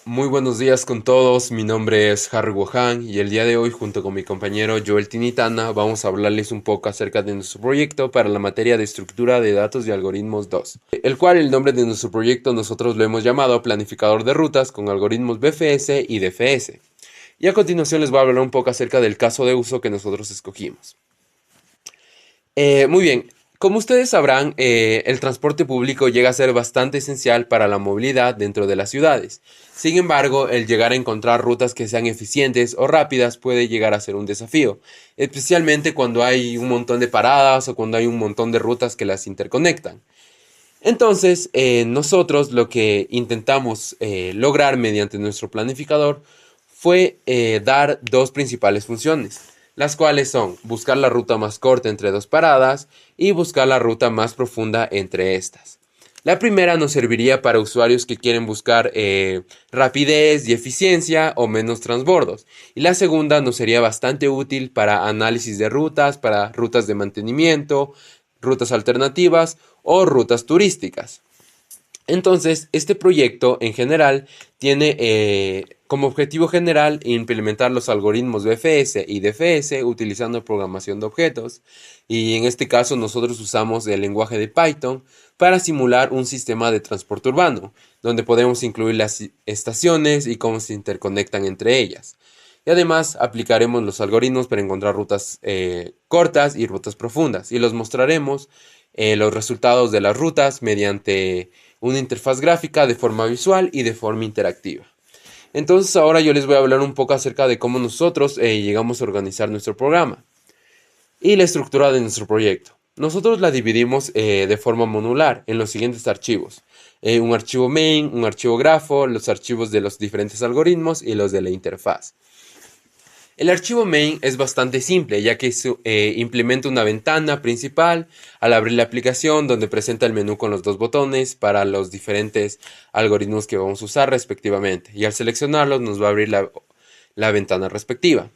Muy buenos días con todos, mi nombre es Harry Wohan y el día de hoy junto con mi compañero Joel Tinitana vamos a hablarles un poco acerca de nuestro proyecto para la materia de estructura de datos y algoritmos 2, el cual el nombre de nuestro proyecto nosotros lo hemos llamado planificador de rutas con algoritmos BFS y DFS. Y a continuación les voy a hablar un poco acerca del caso de uso que nosotros escogimos. Muy bien, como ustedes sabrán, el transporte público llega a ser bastante esencial para la movilidad dentro de las ciudades. Sin embargo, el llegar a encontrar rutas que sean eficientes o rápidas puede llegar a ser un desafío, especialmente cuando hay un montón de paradas o cuando hay un montón de rutas que las interconectan. Entonces, nosotros lo que intentamos lograr mediante nuestro planificador fue dar dos principales funciones, las cuales son buscar la ruta más corta entre dos paradas y buscar la ruta más profunda entre estas. La primera nos serviría para usuarios que quieren buscar rapidez y eficiencia o menos transbordos. Y la segunda nos sería bastante útil para análisis de rutas, para rutas de mantenimiento, rutas alternativas o rutas turísticas. Entonces, este proyecto en general tiene como objetivo general implementar los algoritmos BFS y DFS utilizando programación de objetos. Y en este caso nosotros usamos el lenguaje de Python para simular un sistema de transporte urbano, donde podemos incluir las estaciones y cómo se interconectan entre ellas. Y además aplicaremos los algoritmos para encontrar rutas cortas y rutas profundas. Y los mostraremos los resultados de las rutas mediante una interfaz gráfica de forma visual y de forma interactiva. Entonces ahora yo les voy a hablar un poco acerca de cómo nosotros llegamos a organizar nuestro programa y la estructura de nuestro proyecto. Nosotros la dividimos de forma modular en los siguientes archivos. Un archivo main, un archivo grafo, los archivos de los diferentes algoritmos y los de la interfaz. El archivo main es bastante simple, ya que implementa una ventana principal al abrir la aplicación donde presenta el menú con los dos botones para los diferentes algoritmos que vamos a usar respectivamente. Y al seleccionarlos nos va a abrir la ventana respectiva.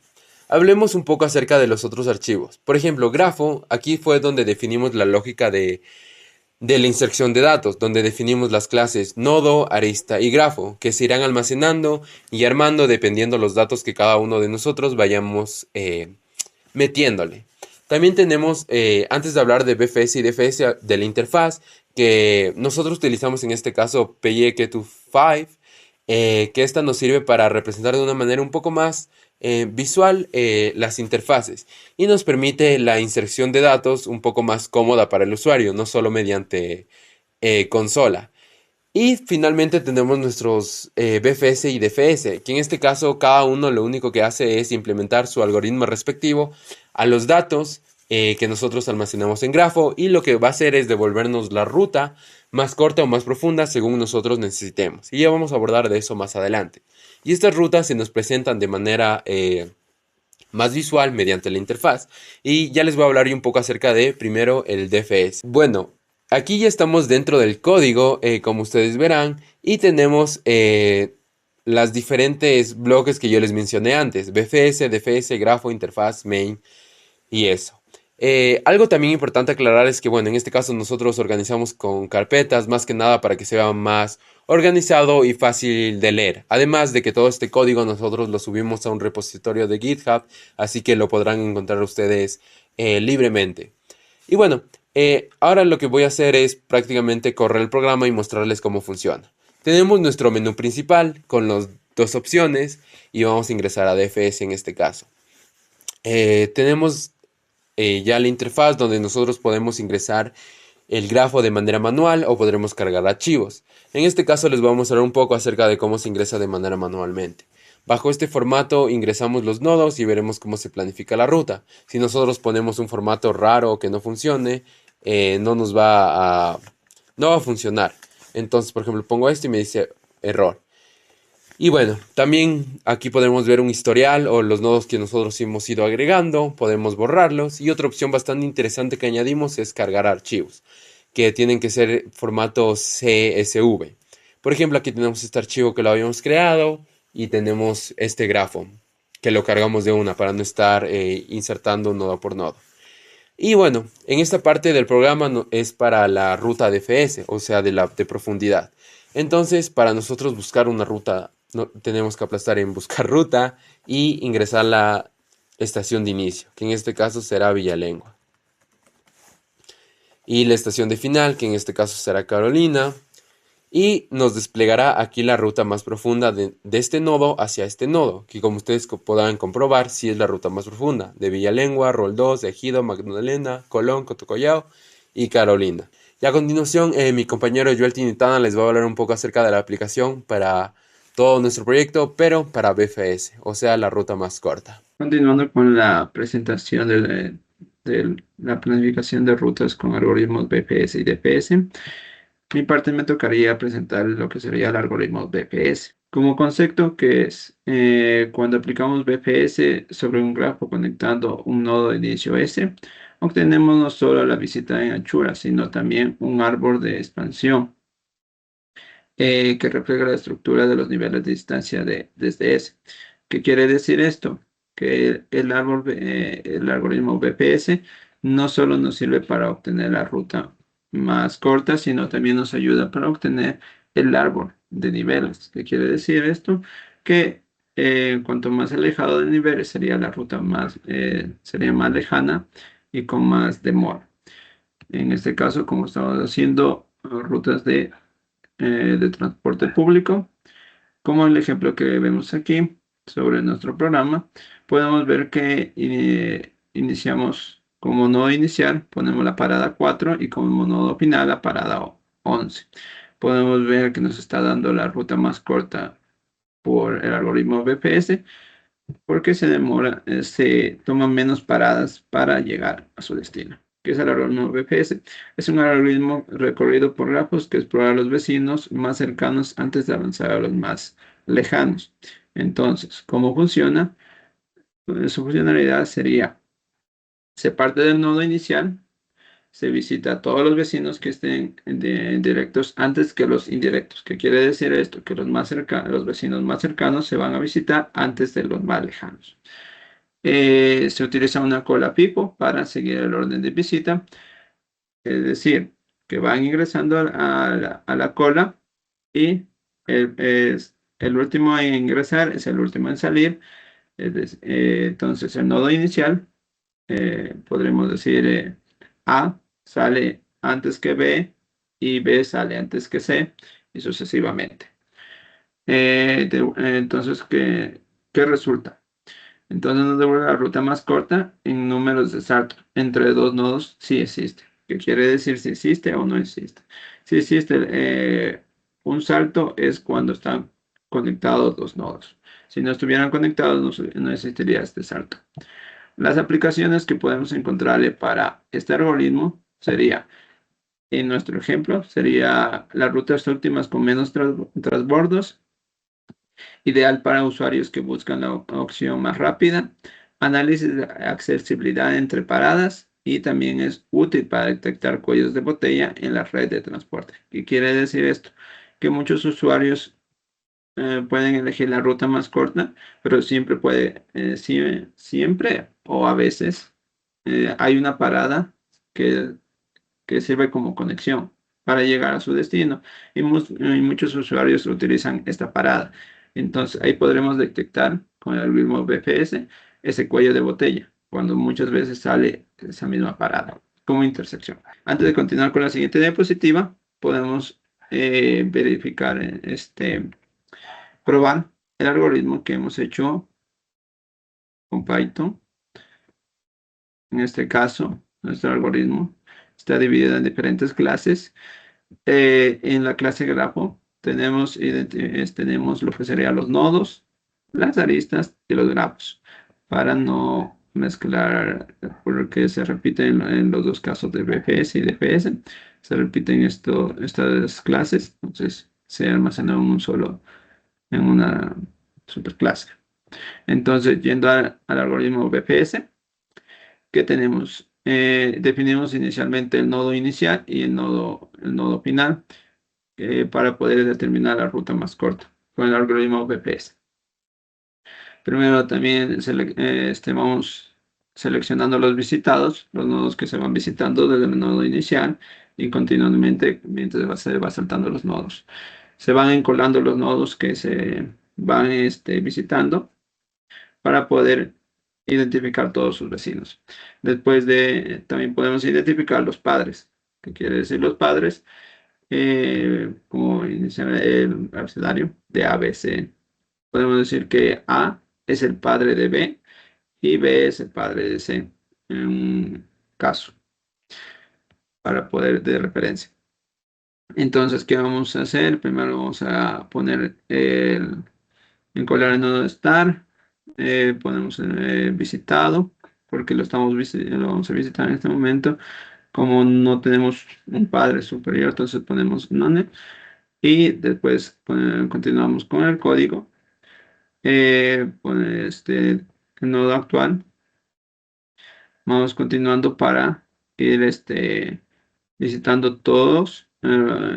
Hablemos un poco acerca de los otros archivos. Por ejemplo, grafo, aquí fue donde definimos la lógica de la inserción de datos, donde definimos las clases nodo, arista y grafo, que se irán almacenando y armando dependiendo los datos que cada uno de nosotros vayamos metiéndole. También tenemos, antes de hablar de BFS y DFS, de la interfaz, que nosotros utilizamos en este caso PYK25, que esta nos sirve para representar de una manera un poco más visual las interfaces y nos permite la inserción de datos un poco más cómoda para el usuario, no solo mediante consola. Y finalmente tenemos nuestros BFS y DFS, que en este caso cada uno lo único que hace es implementar su algoritmo respectivo a los datos que nosotros almacenamos en grafo y lo que va a hacer es devolvernos la ruta más corta o más profunda según nosotros necesitemos. Y ya vamos a abordar de eso más adelante. Y estas rutas se nos presentan de manera más visual mediante la interfaz. Y ya les voy a hablar un poco acerca de primero el DFS. Bueno, aquí ya estamos dentro del código, como ustedes verán, y tenemos las diferentes bloques que yo les mencioné antes: BFS, DFS, grafo, interfaz, main y eso. Algo también importante aclarar es que, bueno, en este caso nosotros organizamos con carpetas, más que nada para que sea más organizado y fácil de leer. Además de que todo este código nosotros lo subimos a un repositorio de GitHub, así que lo podrán encontrar ustedes libremente. Y bueno, ahora lo que voy a hacer es prácticamente correr el programa y mostrarles cómo funciona. Tenemos nuestro menú principal con las dos opciones y vamos a ingresar a DFS en este caso. Tenemos ya la interfaz donde nosotros podemos ingresar el grafo de manera manual o podremos cargar archivos. En este caso les voy a mostrar un poco acerca de cómo se ingresa de manera manualmente. Bajo este formato ingresamos los nodos y veremos cómo se planifica la ruta. Si nosotros ponemos un formato raro que no funcione, no va a funcionar. Entonces, por ejemplo, pongo esto y me dice error. Y bueno, también aquí podemos ver un historial o los nodos que nosotros hemos ido agregando, podemos borrarlos. Y otra opción bastante interesante que añadimos es cargar archivos, que tienen que ser formato CSV. Por ejemplo, aquí tenemos este archivo que lo habíamos creado y tenemos este grafo que lo cargamos de una para no estar insertando nodo por nodo. Y bueno, en esta parte del programa es para la ruta DFS, o sea, de profundidad. Entonces, para nosotros buscar una ruta tenemos que aplastar en buscar ruta y ingresar la estación de inicio, que en este caso será Villalengua. Y la estación de final, que en este caso será Carolina. Y nos desplegará aquí la ruta más profunda de este nodo hacia este nodo, que como ustedes podrán comprobar, sí es la ruta más profunda, de Villalengua, Roldós, Ejido, Magdalena, Colón, Cotocollao y Carolina. Y a continuación, mi compañero Joel Tinitana les va a hablar un poco acerca de la aplicación para todo nuestro proyecto, pero para BFS, o sea, la ruta más corta. Continuando con la presentación de la planificación de rutas con algoritmos BPS y DPS, mi parte me tocaría presentar lo que sería el algoritmo BPS. Como concepto, que es cuando aplicamos BPS sobre un grafo conectando un nodo de inicio S, obtenemos no solo la visita en anchura, sino también un árbol de expansión que refleja la estructura de los niveles de distancia desde S. ¿Qué quiere decir esto? Que el algoritmo BPS no solo nos sirve para obtener la ruta más corta, sino también nos ayuda para obtener el árbol de niveles. ¿Qué quiere decir esto? Que cuanto más alejado de niveles sería la ruta sería más lejana y con más demora. En este caso, como estamos haciendo rutas de transporte público, como el ejemplo que vemos aquí sobre nuestro programa, podemos ver que iniciamos como nodo inicial, ponemos la parada 4 y como nodo final la parada 11. Podemos ver que nos está dando la ruta más corta por el algoritmo BPS porque se toman menos paradas para llegar a su destino. ¿Qué es el algoritmo BPS? Es un algoritmo recorrido por grafos que explora a los vecinos más cercanos antes de avanzar a los más lejanos. Entonces, ¿cómo funciona? Su funcionalidad sería, se parte del nodo inicial, se visita a todos los vecinos que estén directos antes que los indirectos. ¿Qué quiere decir esto? Que los vecinos más cercanos se van a visitar antes de los más lejanos. Se utiliza una cola pipo para seguir el orden de visita, es decir, que van ingresando a la cola y el último en ingresar es el último en salir. Entonces, el nodo inicial, podremos decir A sale antes que B y B sale antes que C y sucesivamente. Entonces, ¿qué resulta? Entonces nos devuelve la ruta más corta en números de salto. Entre dos nodos sí existe. ¿Qué quiere decir si existe o no existe? Si existe un salto es cuando están conectados dos nodos. Si no estuvieran conectados no existiría este salto. Las aplicaciones que podemos encontrarle para este algoritmo sería, en nuestro ejemplo, sería las rutas óptimas con menos transbordos, ideal para usuarios que buscan la opción más rápida, análisis de accesibilidad entre paradas y también es útil para detectar cuellos de botella en la red de transporte. ¿Qué quiere decir esto? Que muchos usuarios pueden elegir la ruta más corta, pero siempre o a veces hay una parada que que sirve como conexión para llegar a su destino y muchos usuarios utilizan esta parada. Entonces ahí podremos detectar con el algoritmo BFS ese cuello de botella cuando muchas veces sale esa misma parada como intersección. Antes de continuar con la siguiente diapositiva, podemos verificar, probar el algoritmo que hemos hecho con Python. En este caso, nuestro algoritmo está dividido en diferentes clases. En la clase grafo tenemos lo que serían los nodos, las aristas y los grafos, para no mezclar, porque se repiten en los dos casos de BFS y DPS, se repiten estas clases, entonces se almacenan en una superclase. Entonces, yendo al algoritmo BPS, ¿qué tenemos? Definimos inicialmente el nodo inicial y el nodo final para poder determinar la ruta más corta con el algoritmo BPS. Primero también vamos seleccionando los visitados, los nodos que se van visitando desde el nodo inicial y continuamente mientras se va saltando los nodos. Se van encolando los nodos que se van visitando para poder identificar todos sus vecinos. Después también podemos identificar los padres. ¿Qué quiere decir los padres? Como inicia el abecedario de A, B, C. Podemos decir que A es el padre de B y B es el padre de C, en un caso, para poder de referencia. Entonces, ¿qué vamos a hacer? Primero vamos a poner encolar el nodo star, ponemos visitado, porque lo vamos a visitar en este momento. Como no tenemos un padre superior, entonces ponemos none y después continuamos con el código. Pone el nodo actual. Vamos continuando para ir visitando todos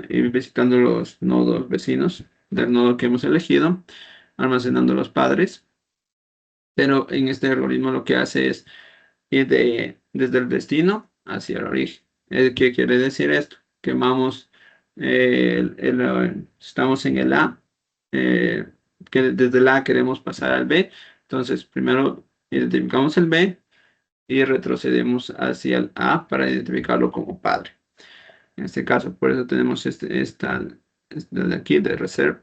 y visitando los nodos vecinos del nodo que hemos elegido, almacenando los padres. Pero en este algoritmo lo que hace es ir desde el destino hacia el origen. ¿Qué quiere decir esto? Que vamos, estamos en el A, eh, que desde el A queremos pasar al B. Entonces, primero identificamos el B y retrocedemos hacia el A para identificarlo como padre. En este caso, por eso tenemos esta de aquí de reserve,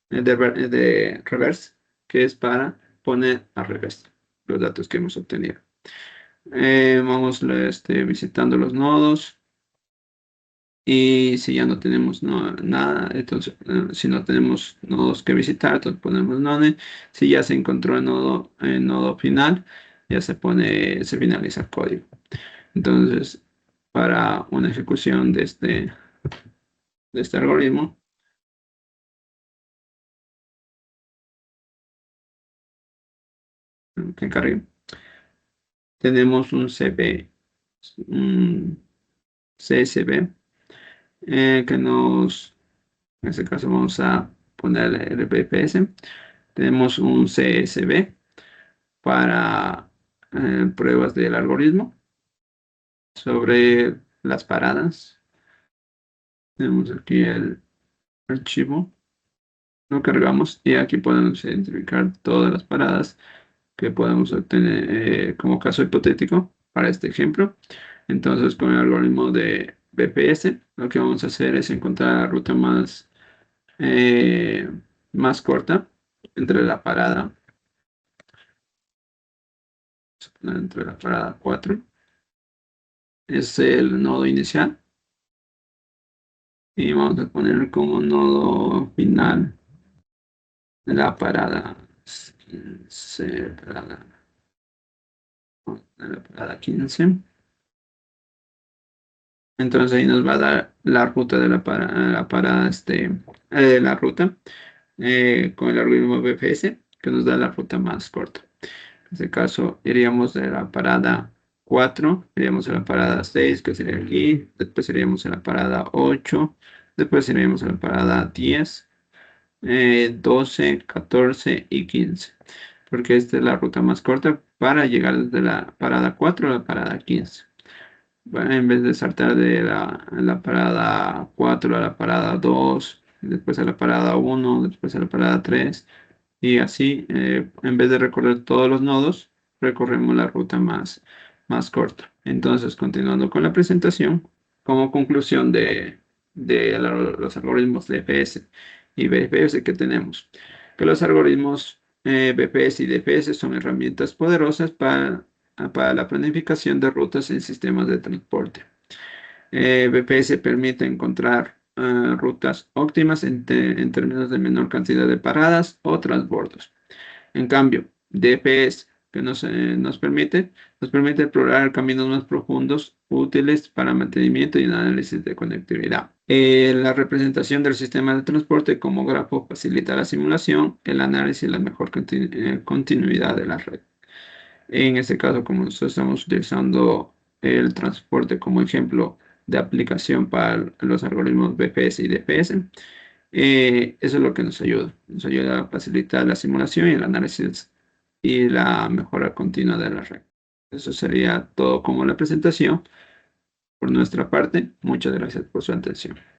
de reverse, que es para poner al revés los datos que hemos obtenido. Vamos visitando los nodos y si ya no tenemos nada, entonces si no tenemos nodos que visitar, entonces ponemos none. Si ya se encontró el nodo final, ya se finaliza el código. Entonces, para una ejecución de este algoritmo, que cargue, tenemos un CSV en este caso vamos a poner el BPS. Tenemos un CSV para pruebas del algoritmo sobre las paradas. Tenemos aquí el archivo, lo cargamos y aquí podemos identificar todas las paradas que podemos obtener como caso hipotético para este ejemplo. Entonces, con el algoritmo de BPS, lo que vamos a hacer es encontrar la ruta más corta entre la parada, entre la parada 4, es el nodo inicial, y vamos a poner como nodo final la parada 15, la parada 15. Entonces ahí nos va a dar la ruta de la parada, la ruta con el algoritmo BFS, que nos da la ruta más corta. En este caso, iríamos de la parada 4, iríamos a la parada 6, que sería aquí, después iríamos a la parada 8, después iríamos a la parada 10, 12, 14 y 15, porque esta es la ruta más corta para llegar desde la parada 4 a la parada 15. Bueno, en vez de saltar de la parada 4 a la parada 2, después a la parada 1, después a la parada 3, y así, en vez de recorrer todos los nodos, recorremos la ruta más corta. Entonces, continuando con la presentación, como conclusión de los algoritmos DFS y BFS que tenemos, que los algoritmos BPS y DFS son herramientas poderosas para la planificación de rutas en sistemas de transporte. BPS permite encontrar rutas óptimas en términos de menor cantidad de paradas o transbordos. En cambio, DPS que nos permite explorar caminos más profundos útiles para mantenimiento y análisis de conectividad. La representación del sistema de transporte como grafo facilita la simulación, el análisis y la mejor continuidad de la red. En este caso, como nosotros estamos utilizando el transporte como ejemplo de aplicación para los algoritmos BPS y DPS, eso es lo que nos ayuda. Nos ayuda a facilitar la simulación y el análisis y la mejora continua de la red. Eso sería todo como la presentación. Por nuestra parte, muchas gracias por su atención.